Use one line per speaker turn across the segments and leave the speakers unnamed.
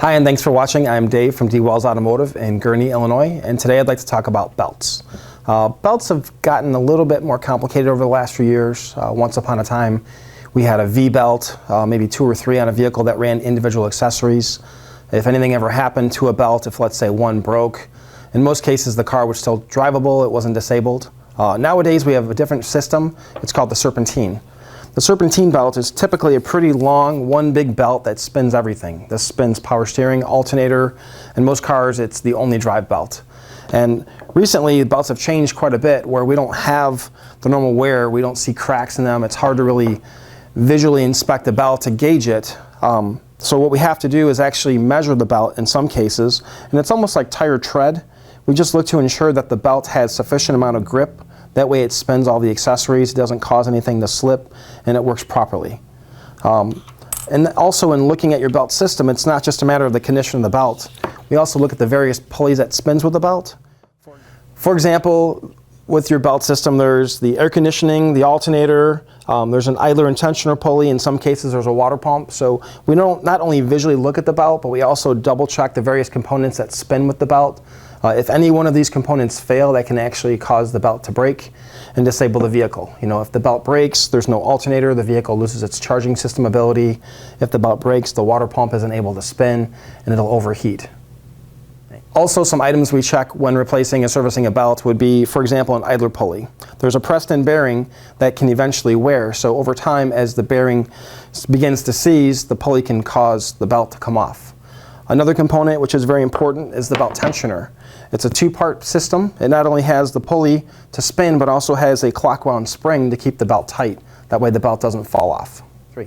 Hi, and thanks for watching. I'm Dave from D. Wells Automotive in Gurnee, Illinois, and today I'd like to talk about belts. Belts have gotten a little bit more complicated over the last few years. Once upon a time, we had a V-belt, maybe 2 or 3 on a vehicle that ran individual accessories. If anything ever happened to a belt, if let's say one broke, in most cases the car was still drivable, it wasn't disabled. Nowadays we have a different system. It's called the Serpentine. The Serpentine belt is typically a pretty long, one big belt that spins everything. This spins power steering, alternator, and most cars it's the only drive belt. And recently belts have changed quite a bit where we don't have the normal wear, we don't see cracks in them, it's hard to really visually inspect the belt to gauge it. So what we have to do is actually measure the belt in some cases, and it's almost like tire tread. We just look to ensure that the belt has sufficient amount of grip. That way it spins all the accessories, it doesn't cause anything to slip, and it works properly. And also in looking at your belt system, it's not just a matter of the condition of the belt. We also look at the various pulleys that spins with the belt. For example, with your belt system, there's the air conditioning, the alternator, there's an idler and tensioner pulley. In some cases, there's a water pump. So we don't not only visually look at the belt, but we also double check the various components that spin with the belt. If any one of these components fail, that can actually cause the belt to break and disable the vehicle. You know, if the belt breaks, there's no alternator, the vehicle loses its charging system ability. If the belt breaks, the water pump isn't able to spin and it'll overheat. Also, some items we check when replacing and servicing a belt would be, for example, an idler pulley. There's a pressed-in bearing that can eventually wear, so over time, as the bearing begins to seize, the pulley can cause the belt to come off. Another component which is very important is the belt tensioner. It's a 2-part system. It not only has the pulley to spin, but also has a clock-wound spring to keep the belt tight. That way the belt doesn't fall off. 3.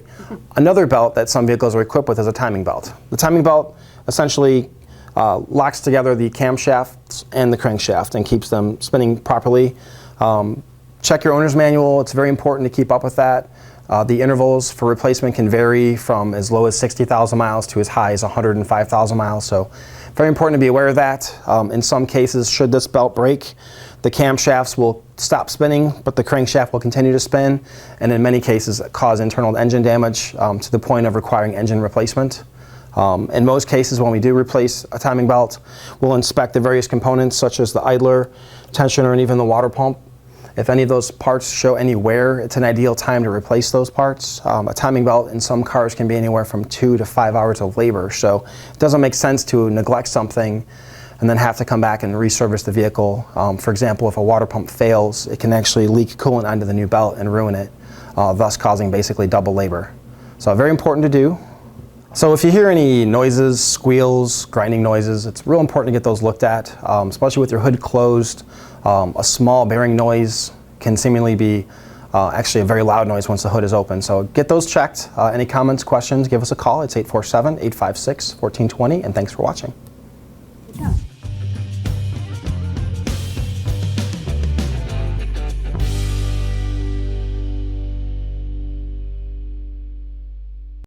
Another belt that some vehicles are equipped with is a timing belt. The timing belt essentially locks together the camshafts and the crankshaft and keeps them spinning properly. Check your owner's manual. It's very important to keep up with that. The intervals for replacement can vary from as low as 60,000 miles to as high as 105,000 miles. So very important to be aware of that. In some cases, should this belt break, the camshafts will stop spinning, but the crankshaft will continue to spin, and in many cases cause internal engine damage to the point of requiring engine replacement. In most cases, when we do replace a timing belt, we'll inspect the various components such as the idler, tensioner, and even the water pump. If any of those parts show any wear, it's an ideal time to replace those parts. A timing belt in some cars can be anywhere from 2 to 5 hours of labor, so it doesn't make sense to neglect something and then have to come back and reservice the vehicle. For example, if a water pump fails, it can actually leak coolant onto the new belt and ruin it, thus causing basically double labor. So very important to do. So if you hear any noises, squeals, grinding noises, it's real important to get those looked at, especially with your hood closed. A small bearing noise can seemingly be actually a very loud noise once the hood is open. So get those checked. Any comments, questions, give us a call. It's 847-856-1420, and thanks for watching.